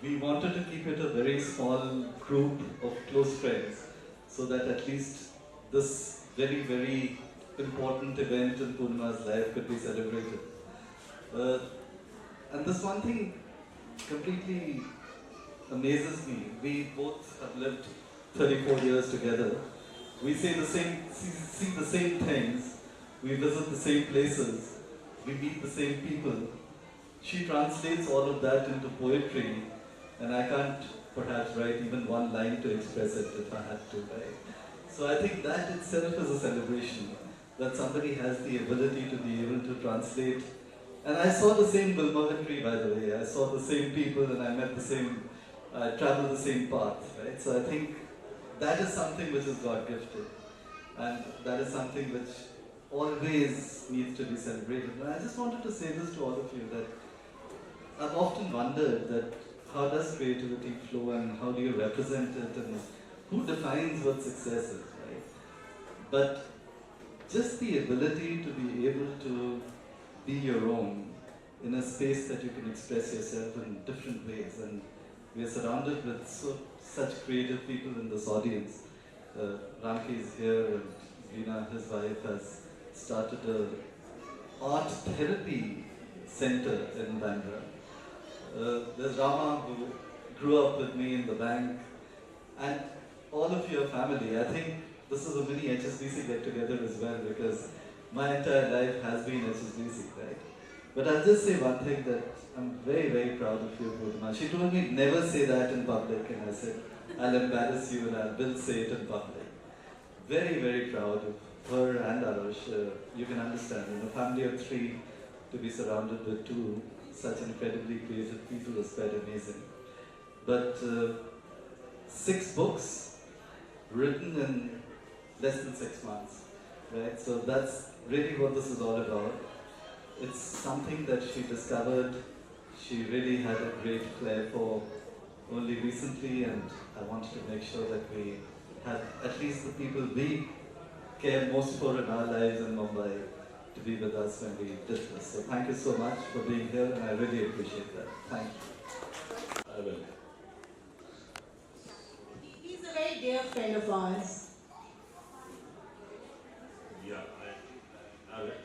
we wanted to keep it a very small group of close friends so that at least this very, very important event in Poornima's life could be celebrated. Uh, and this one thing completely amazes me. We both have lived 34 years together. We say the same, see the same things. We visit the same places. We meet the same people. She translates all of that into poetry, and I can't perhaps write even one line to express it if I had to, right? So I think that itself is a celebration, that somebody has the ability to be able to translate. And I saw the same Bilmavetry, by the way. I saw the same people and I met the same, I traveled the same path, right? So I think that is something which is God gifted. And that is something which always needs to be celebrated. And I just wanted to say this to all of you, that I've often wondered that how does creativity flow and how do you represent it and who defines what success is, right? But just the ability to be able to be your own in a space that you can express yourself in different ways. And we are surrounded with such creative people in this audience. Ramki is here and Veena, his wife, has started a art therapy center in Bandra. There's Rama, who grew up with me in the bank, and all of your family. I think this is a mini HSBC get-together as well, because my entire life has been HSBC, right? But I'll just say one thing, that I'm very, very proud of you, Poornima. She told me never say that in public, and I said, I'll embarrass you and I will say it in public. Very, very proud of her and Arush. You can understand, in a family of 3, to be surrounded with 2 such incredibly creative people is quite amazing. But 6 books written in less than 6 months, right? So that's really what this is all about. It's something that she discovered, she really had a great flair for only recently, and I wanted to make sure that we had at least the people we care most for in our lives in Mumbai to be with us when we did this. So thank you so much for being here, and I really appreciate that. Thank you. I will. He's a very dear friend of ours. Yeah, I will.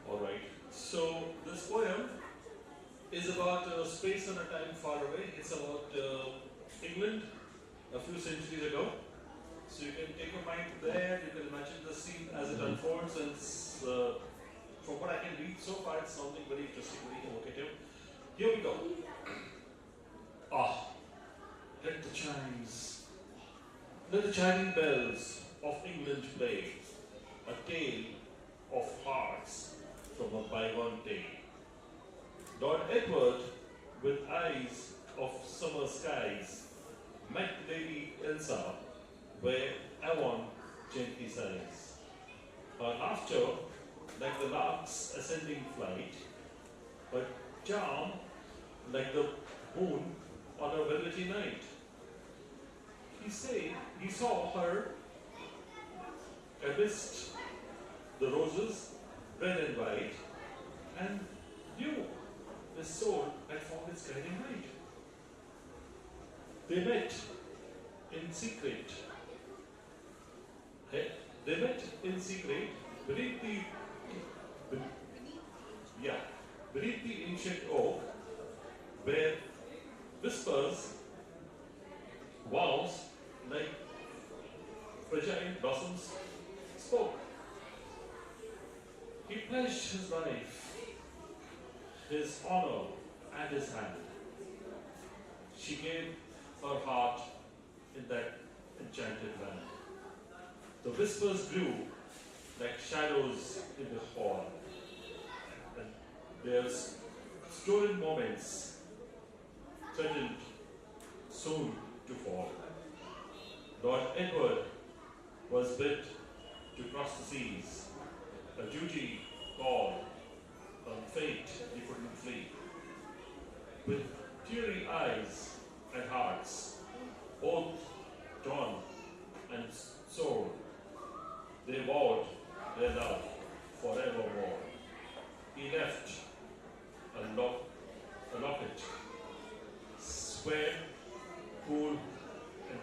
Alright, so this poem is about a space and a time far away. It's about England a few centuries ago. So you can take your mind there, you can imagine the scene as it unfolds, and from what I can read so far, it's sounding very interesting, very evocative. Here we go. Ah, let the chiming bells of England play, a tale of hearts from a bygone day. Lord Edward, with eyes of summer skies, met Lady Elsa, where Avon gently sighs. Her laughter, like the lark's ascending flight, her charm, like the moon on a velvety night. He saw her amidst the roses, red and white, and knew his soul had found its guiding light. They met in secret. They met in secret beneath the ancient oak, where whispers, vows like fragile blossoms spoke. He pledged his life, his honor, and his hand. She gave her heart in that enchanted land. The whispers grew like shadows in the hall, and their stolen moments threatened soon to fall. Lord Edward was bid to cross the seas, a duty called, a fate he couldn't flee. With teary eyes and hearts, both torn and sore, they vowed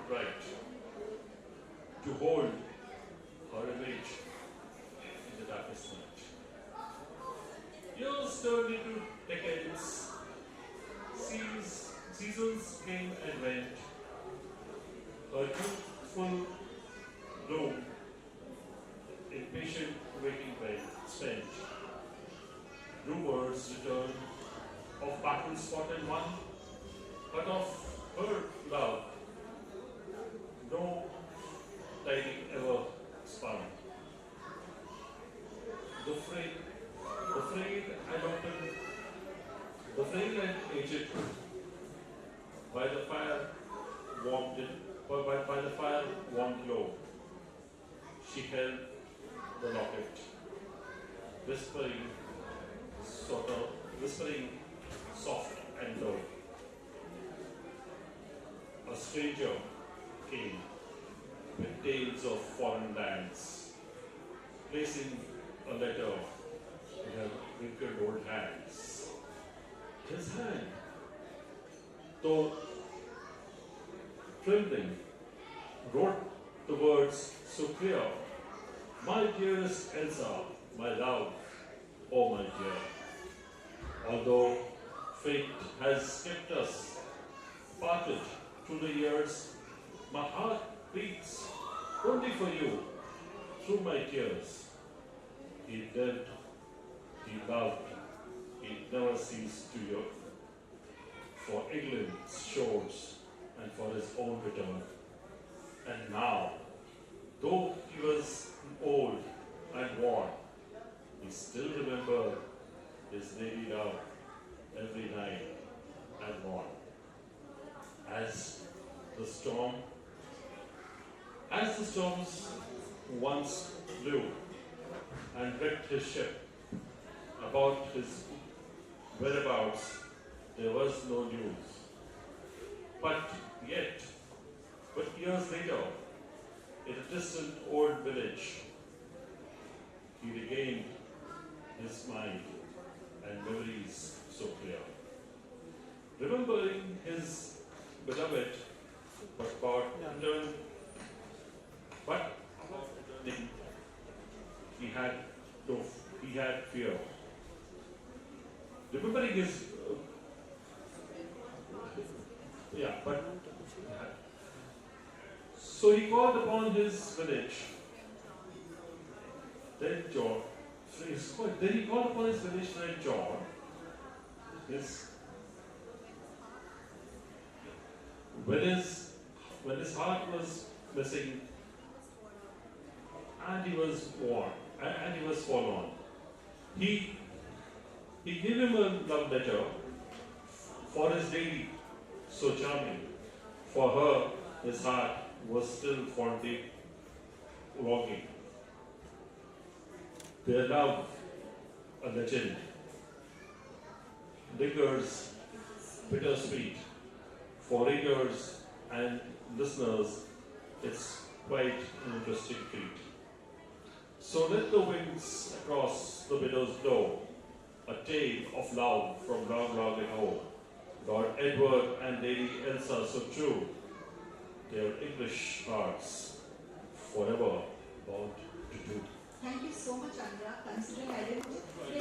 bright, to hold her image in the darkest night. Years turned into decades, seasons came and went, her youthful bloom in patient waiting spent. Rumors return of battles fought and won, but of her love, no tiding ever spun. The frail and open, the frail and aged, by the fire warmed in, by the fire warmed low, she held the locket, whispering soft and low. A stranger came with tales of foreign lands, placing a letter in her wrinkled old hands. His hand, though trembling, wrote the words so clear: "My dearest Elsa, my love, oh my dear. Although fate has kept us parted through the years, my heart beats only for you through my tears. He lived, he loved, he never ceased to yearn for England's shores and for his own return. And now, though he was old and worn, we still remember his lady love every night and morn. As the storms once blew and wrecked his ship, about his whereabouts there was no news. But years later, in a distant old village, he regained his mind and memories so clear. Remembering his beloved, but about returning, he had fear. Remembering his, so he called upon his village. Then he called upon his village friend John. When his heart was missing, and he was worn, and he was forlorn, he gave him a love letter for his lady, so charming. For her, his heart was still fondly longing. Their love, a legend, lingers bittersweet. For readers and listeners, it's quite an interesting feat. So let the winds across the meadows blow, a tale of love from long, long ago. Lord Edward and Lady Elsa so true, their English hearts forever bound to do. Thank you so much, Andra. Considering I didn't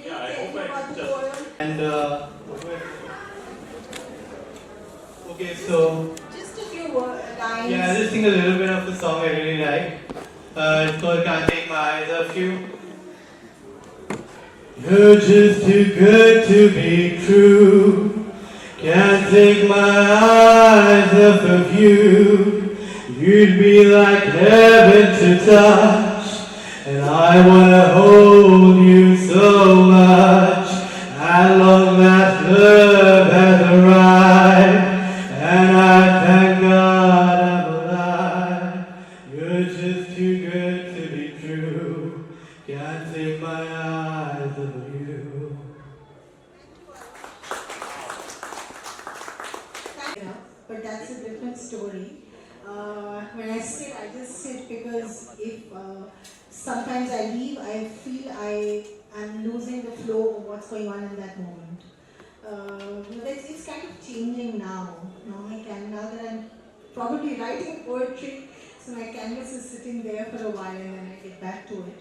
Yeah, I tell hope you I about the just- poem. And okay, so Just a few lines. yeah, I'll just sing a little bit of the song I really like. It's called "Can't Take My Eyes Off You." You're just too good to be true. Can't take my eyes off of you. You'd be like heaven to touch, and I wanna hold you so much. At long last, love has arrived, and I thank God I'm alive. You're just too good to be true. Can't take my eyes off of you. But that's a different story. When I sit, I just sit because if sometimes I leave, I feel I am losing the flow of what's going on in that moment. It's kind of changing now. Now that I'm probably writing poetry. So my canvas is sitting there for a while and then I get back to it.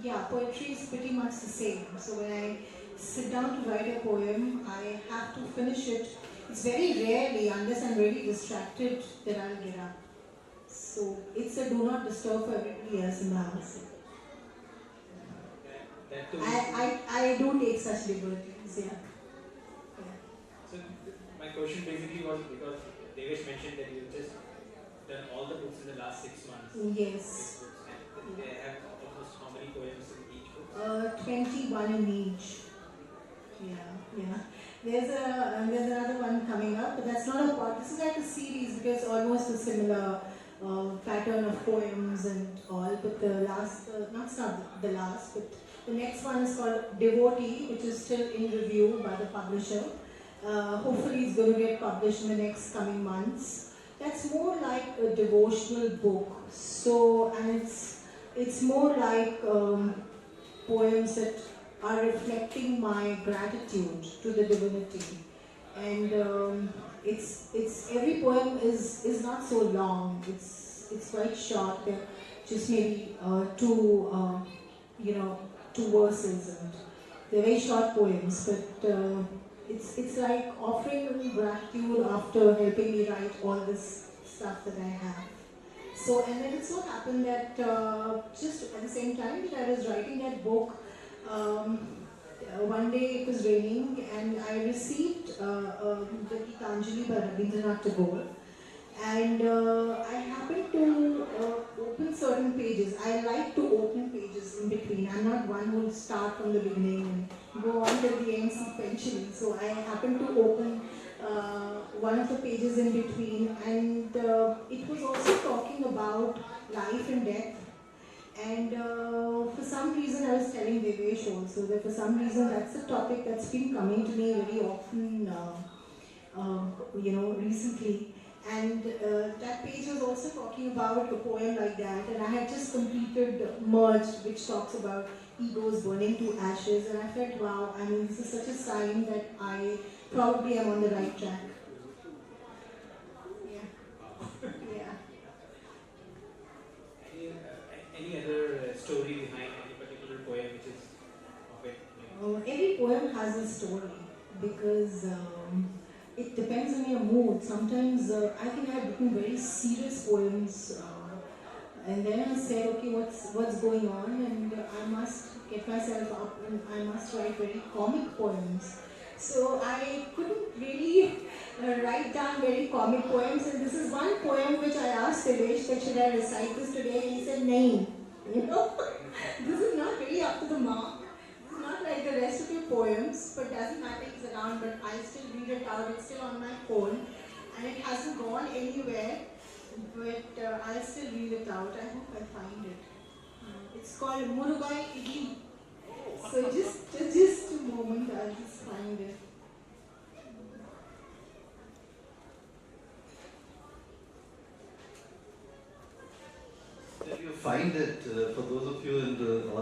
Yeah, poetry is pretty much the same. So when I sit down to write a poem, I have to finish it. It's very rarely, unless I'm really distracted, that I'll get up. So it's a do not disturb for everybody else in the house. That too. I do take such liberties, yeah. So my question basically was because Devesh mentioned that you've just done all the books in the last 6 months. Yes. And they have almost how many poems in each book? 21 in each. Yeah. There's another one coming up, but that's not a part. This is like a series because almost a similar pattern of poems and all. But the last, not the last, but the next one is called Devotee, which is still in review by the publisher. Hopefully, it's going to get published in the next coming months. That's more like a devotional book. So, and it's more like poems that are reflecting my gratitude to the divinity. And it's every poem is not so long. It's quite short. They're just maybe two verses, and they're very short poems. But it's like offering gratitude after helping me write all this stuff that I have. So, and then it so happened that just at the same time that I was writing that book, one day it was raining and I received the Gitanjali by Rabindranath Tagore, and I happened to open certain pages. I like to open pages in between. I'm not one who will start from the beginning and go on till the end sequentially. So I happened to open one of the pages in between, and it was also talking about life and death. And for some reason, I was telling Devesh also that for some reason that's a topic that's been coming to me very often, recently. And that page was also talking about a poem like that, and I had just completed Merged, which talks about egos burning to ashes, and I felt, wow, I mean, this is such a sign that I probably am on the right track. Yeah. Any other story behind any particular poem which is of it? Every poem has a story because it depends on your mood. Sometimes I think I've written very serious poems, and then I said, okay, what's going on, and I must get myself up and I must write very comic poems. So I couldn't really write down very comic poems, and this is one poem which I asked Devesh that should I recite this today, and he said, "Nahin." This is not really up to the mark. It's not like the rest of your poems, but doesn't matter, it's around, but I still read it out, it's still on my phone, and it hasn't gone anywhere, but I'll still read it out. I hope I find it. It's called Murugai Idli. So just a moment, I'll just find it. If you find it, for those of you in the